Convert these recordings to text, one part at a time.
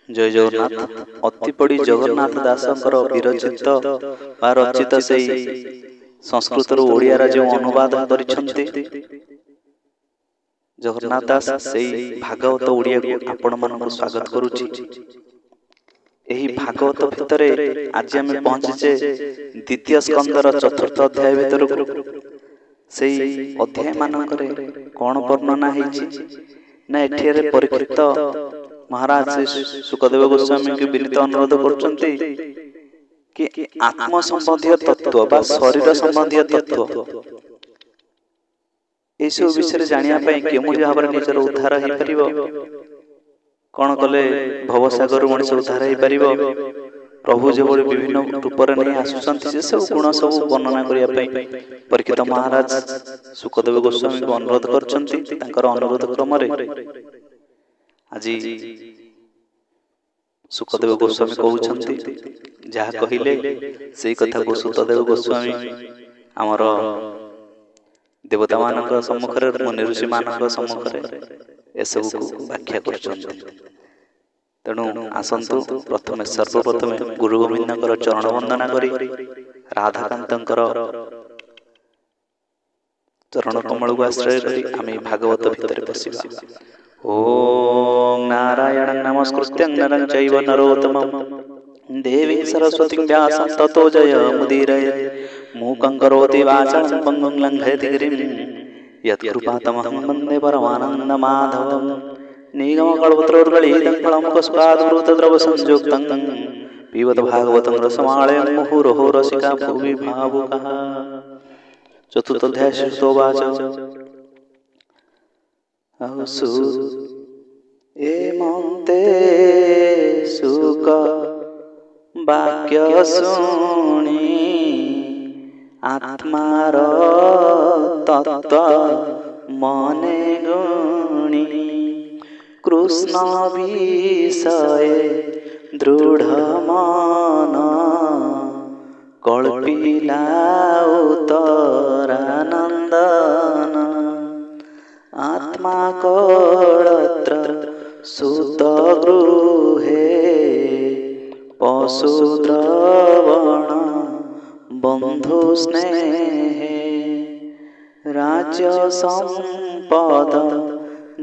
जय जगन्नाथ। अति पड़ी जगन्नाथ दासंकर विरचित बा रचित से संस्कृत ओडिया जो अनुवाद करिसेंती जगन्नाथ दास से भागवत ओडिया को आपण मानक स्वागत करुछि। एही भागवत भितरे आज आम पहुंचे द्वितीय स्कंदर चतुर्थ अध्याय भितर से अध्याय मानक कौन वर्णना ना एठिरे परीक्षित महाराज सुखदेव गोस्वामी के विनीत अनुरोध करचंती कि आत्म संबंधी तत्व बा शरीर संबंधी तत्व ए सब विषय जानिया पई केमोडी भाव निजर उद्धार हो परिबो, कौन कले भवसागर मनुष्य उद्धार हो परिबो, प्रभु जो विभिन्न रूप नहीं आसुचंती से सब गुण सब वर्णना करिया पई परीक्षित महाराज सुखदेव गोस्वामी को अनुरोध करचंती। तांकर अनुरोध क्रम रे आज सुखदेव गोस्वामी कहउछंती जहा कहिले सेई कथा को सुखदेव गोस्वामी आमर देवता मानक सम्मुख रे मुनि ऋषि मानक सम्मुख रे ए सब को व्याख्या करछंती। तेणु आसंतु प्रथमे सर्वप्रथमे गुरु गोविंदकर चरण वंदना करी राधाकांतकर चरण कमल को आश्रय करी आमे भागवत भितर पसिबा। ओम नारायण नमस्कृत्य नरं चैव नरोत्तमं देवी सरस्वती व्यासं ततो जय मुदीरये मूकं करोति वाचालं पंगुं लंघयति गिरिं यत्कृपातमहं वन्दे परमानंद माधवं निगमकल्पतरोर्गलितं फलं कस्माद्भूतद्रव संयुक्तं पिबत भागवतं रसमालयं मुहुरहो रसिका भुवि भावुकाः। चतुर्थोऽध्याय श्रुतोवाच एमन्ते सुख वाक्य शुणी आत्मार तत्व मने गुणी कृष्ण विषय दृढ़ मन कल्पिला उत्तरानंदन आत्मा कळत्र सुत गृहे पशुद्रवण बंधु स्नेहे राज्य संपद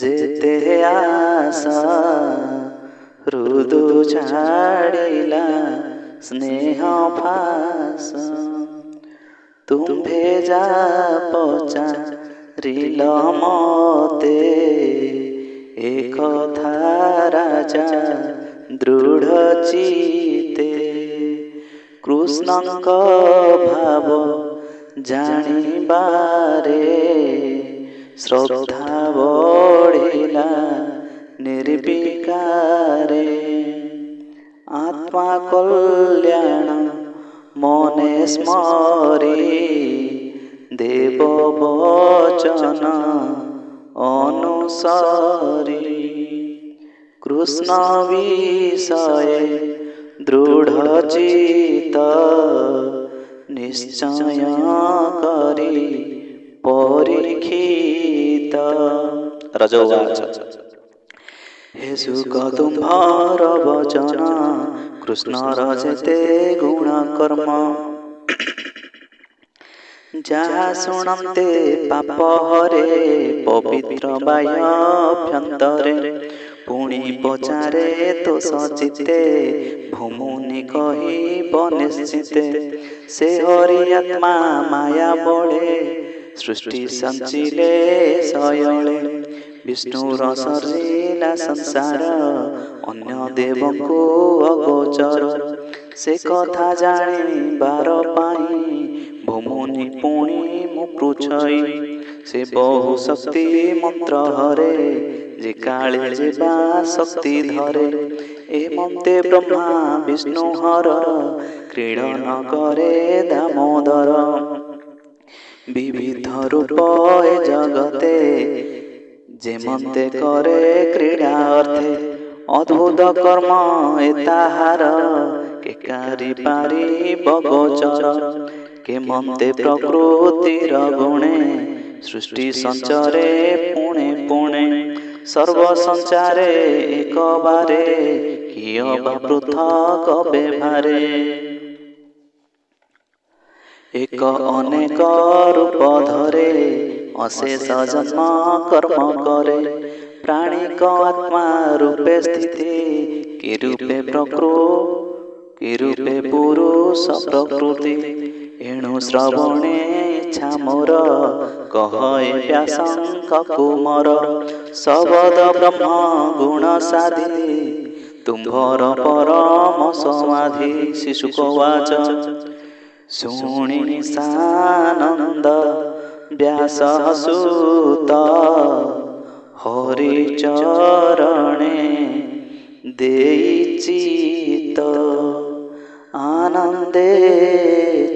जेते आशा हृदु छाड़िला स्नेह फास तुम्भे जा पचा रिल मते एक था राजा दृढ़ चिते कृष्णंक भाव जानिबारे श्रद्धा बढ़िला निर्विकारे आत्मा कल्याण मने स्मरी देव वचन अनुसारी कृष्ण विषय दृढ़ चित निश्चय करी परीक्षित। रजोवाच हे सुख तुम्हार वचन कृष्ण रजते गुण कर्म जहा शुणते पाप हरे पवित्र बाह्यभ्यंतरे पुणी पचारे तो सचिते भूमुनि कही निश्चिते से हरि आत्मा माया बळे सृष्टि संचिले सयले विष्णुर सरिला संसार अन्य देव को अगोचर से कथा जानी बार पाई भूमुनि पुणी मु पृछई से बहु शक्ति मंत्र हरे जे काले जेबा शक्ति धरे एमंते ब्रह्मा विष्णु हर क्रीडन करे दामोदर विविध रूप ए जगते जेमंते करे क्रीड़ा अर्थे अद्भुत कर्म एताहार के कारी पारी बगोचर के मन्ते प्रकृतिर गुणे सृष्टि संचारे पुणे पुणे सर्व संचारे एक बारे କିୟ ବା ପୃଥକ ବ୍ୟବହାରେ। ଏକ ଅନେକ ରୂପ ଧରେ ଅଶେଷ ଜନ୍ମ କର୍ମ କରେ। ପ୍ରାଣିକ ଆତ୍ମା ରୂପେ ସ୍ଥିତି କି ରୂପେ କି ରୂପେ ପୁରୁଷ ପ୍ରକୃତି। ଏଣୁ ଶ୍ରବଣେ ଇଚ୍ଛା ମୋର କହେ ବ୍ୟାସଙ୍କ କୁମର। ଶବଦ ବ୍ରହ୍ମ ଗୁଣ ସାଧି ତୁମ୍ଭର ପରମ ସମାଧି। ଶିଶୁକ ଉବାଚ ଶୁଣି ସାନନ୍ଦ ବ୍ୟାସ ସୁତ ହରିଚରଣେ ଦେଇଚିତ। ଆନନ୍ଦେ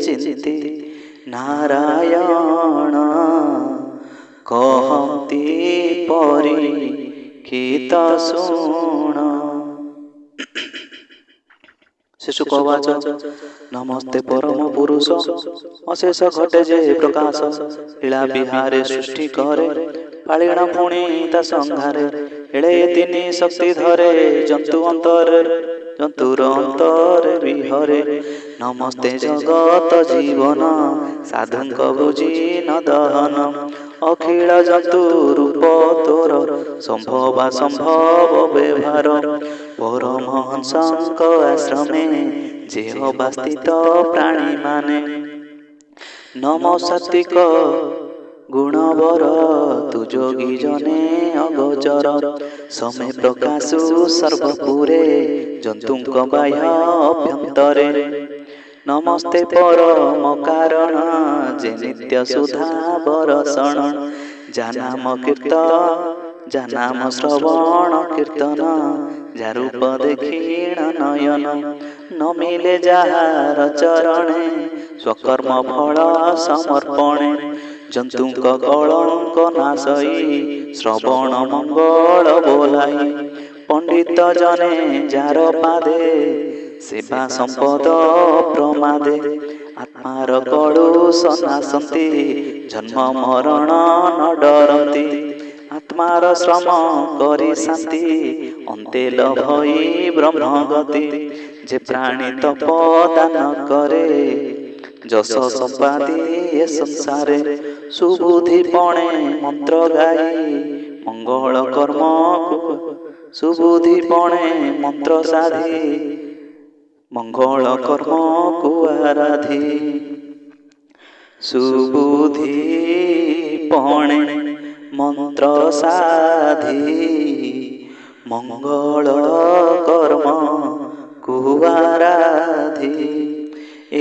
ଚିନ୍ତି ନାରାୟଣ କହନ୍ତି ପରୀକ୍ଷିତ ଶୁଣ। ଶିଶୁକ ଉବାଚ ନମସ୍ତେ ପରମ ପୁରୁଷ ଅଶେଷ ଘଟେ ଯେ ପ୍ରକାଶ। ଲୀଳା ବିହାରେ ସୃଷ୍ଟି କରେ ପାଳିଣ ପୁଣି ତା ସଂଘାରେ। ଏଳେ ତିନି ଶକ୍ତି ଧରେ ଜନ୍ତୁର ଅନ୍ତରେ ବିହରେ। ନମସ୍ତେ ଜଗତ ଜୀବନ ସାଧୁଙ୍କ ବୁଝି ନ ଦହନ। ଅଖିଳ ଜନ୍ତୁ ରୂପ ତୋର ସମ୍ଭବା ସମ୍ଭବ ବ୍ୟବହାର। ପରମହଂସଙ୍କ ଆଶ୍ରମେ ଯେହ ବାସ୍ତିତ ପ୍ରାଣୀ ମାନେ। ନମ ସାତ୍ବିକ ଗୁଣବର ତୁ ଯୋଗୀ ଜନେ ଅଗୋଚର। ସମେ ପ୍ରକାଶୁ ସର୍ବପୁରେ ଜନ୍ତୁଙ୍କ ବାହ୍ୟ ଅଭ୍ୟନ୍ତରେ। ନମସ୍ତେ ପରମ କାରଣ ଯେ ନିତ୍ୟ ସୁଧା ବରଷଣ। ଜାନାମ ଶ୍ରବଣ କୀର୍ତ୍ତନ ଯା ରୂପ ଦେଖିଣ ନୟନ। ନମିଲେ ଯାହାର ଚରଣେ ସ୍ୱକର୍ମ ଫଳ ସମର୍ପଣେ। ଜନ୍ତୁଙ୍କ କଳଙ୍କ ନାଶଇ ଶ୍ରବଣ ମଙ୍ଗଳ ବୋଲାଇ। ପଣ୍ଡିତ ଜନେ ଯାର ପାଦେ ସେବା ସମ୍ପଦ ପ୍ରମାଦେ। ଆତ୍ମାର କଳୁଷ ନାଶନ୍ତି ଜନ୍ମ ମରଣ ନ ଡରନ୍ତି। ଆତ୍ମାର ଶ୍ରମ କରି ଶାନ୍ତି ଅନ୍ତେ ଲଭଇ ବ୍ରହ୍ମଗତି। ଯେ ପ୍ରାଣୀ ତପ ଦାନ କରେ ଯଶ ସମ୍ପାଦି ଏ ସଂସାରେ। ସୁବୁଦ୍ଧି ପଣେ ମନ୍ତ୍ର ଗାଇ ମଙ୍ଗଳ କର୍ମକୁ ସୁବୁଦ୍ଧି ପଣେ ମନ୍ତ୍ର ସାଧି ମଙ୍ଗଳ କର୍ମକୁ ଆରାଧି। ସୁବୁଦ୍ଧି ପଣେ ମନ୍ତ୍ର ସାଧି ମଙ୍ଗଳ କର୍ମକୁ ଆରାଧି।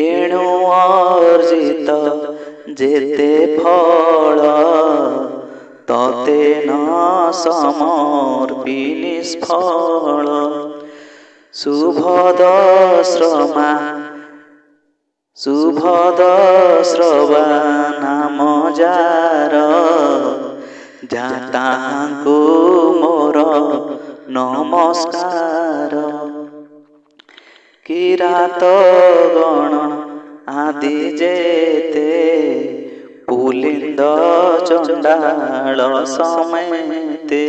ଏଣୁ ଅର୍ଜିତ ଯେତେ ଫଳ ତତେ ନ ସମର୍ପି ନିଷ୍ଫଳ। ଶୁଭଦଶ୍ରବା ନାମ ଯାର ଯା ତାହାଙ୍କୁ ମୋର ନମସ୍କାର। କିରାତ ଗଣ ଆଦି ଯେତେ ପୁଲିନ୍ଦ ଚଣ୍ଡାଳ ସମେତେ।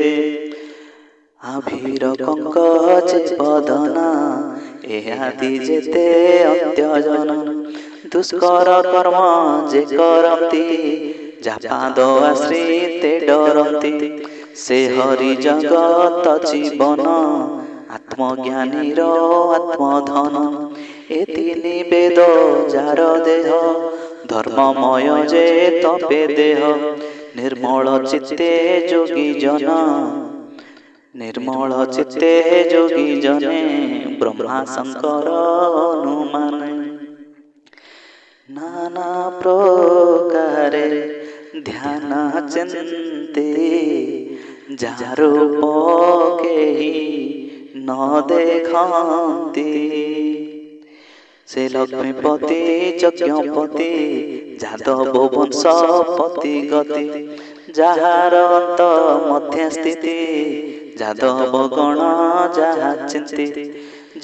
ଆଭିର କଙ୍କ ଯେ ବଦନ ଏ ଆଦି ଯେତେ ଅତ୍ୟଜନ। ଦୁଷ୍କର କର୍ମ ଯେ କରନ୍ତି ଯା ପାଦ ଆଶ୍ରିତେ ଡରନ୍ତି। ସେ ହରି ଜଗତ ଜୀବନ ଆତ୍ମଜ୍ଞାନୀର ଆତ୍ମଧନ। ଏ ତିନି ବେଦ ଯାର ଦେହ ଧର୍ମମୟ ଯେ ତପେ ଦେହ। ନିର୍ମଳ ଚିତ୍ତେ ଯୋଗୀ ଜନେ ବ୍ରହ୍ମା ଶଙ୍କର ହନୁମାନେ। ନାନା ପ୍ରକାରେ ଧ୍ୟାନ ଚିନ୍ତି ଯା ରୂପ କେହି ନ ଦେଖନ୍ତି। ସେ ଲକ୍ଷ୍ମୀପତି ଯଜ୍ଞପତି ଯାଦବ ବଂଶପତି ଗତି। ଯାହାର ଅନ୍ତ ମଧ୍ୟ ସ୍ଥିତି ଯାଦବ ଗଣ ଯାହା ଚିନ୍ତି।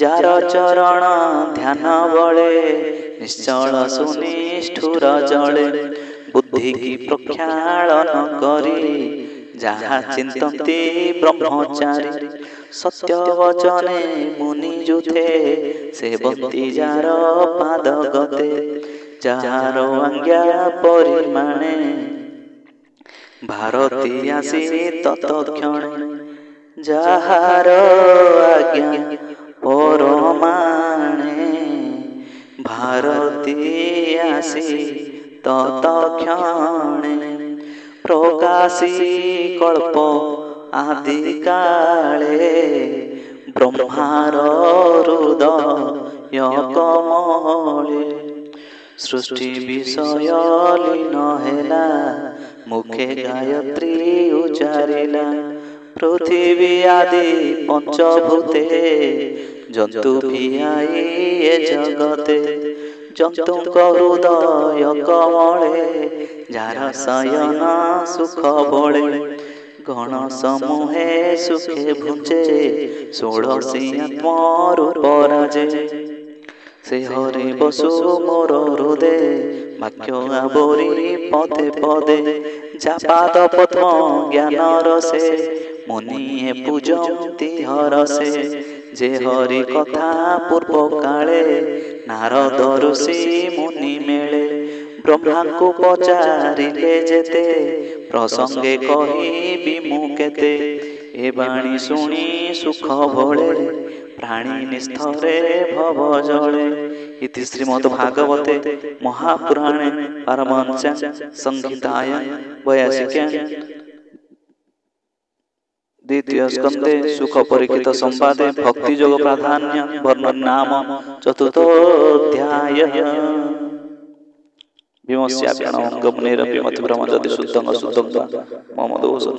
ଯାର ଚରଣ ଧ୍ୟାନ ବଳେ ନିଶ୍ଚଳ ସୁନିଷ୍ଠୁର ଜଳେ। ବୁଦ୍ଧି କି ପ୍ରକ୍ଷାଳନ କରି ଯାହା ଚିନ୍ତନ୍ତି ବ୍ରହ୍ମଚାରୀ। सत्य वचने मुनि जुथे सेवंती जार पाद गते जार आज्ञा परिमाणे भारती आसी तत्क्षणे जार आज्ञा परमाणे भारती आसी तत्क्षणे प्रकाशी कल्प आदि काले ब्रह्मार हृदय कमले सृष्टि विषय लीन हेला मुखे गायत्री उच्चारिला पृथ्वी आदि पंचभूते जंतु भियाई ए जगते जंतुक हृदय कमले जार शयन सुख बळे गण समूहे सुखे भुंजे षोड़शी आत्मरूप राजे से हरि बसु मोर हृदे वाक्य आवरी पदे पदे जा पाद पद्म ज्ञान रसे मुनिए पूजंती हरसे जे हरि कथा पूर्व काले नारद ऋषि मुनि मेले ब्रह्मा को पचारिले जेते प्रसंगे कहिबि मु केते ए बाणी शुणी सुख भळे प्राणी निष्ठरे भव जले। इति श्रीमद्भागवते महापुराणे पारमहंस्यां संहितायां 82 द्वितीय स्कंदे सुख परीक्षित संवादे भक्ति योग प्राधान्य वर्णन नाम चतुर्थोऽध्याय। विमस्याप्यणं गमनेरपि मतिभ्रमं यदि शुद्धं असुद्धं वा मम दोषः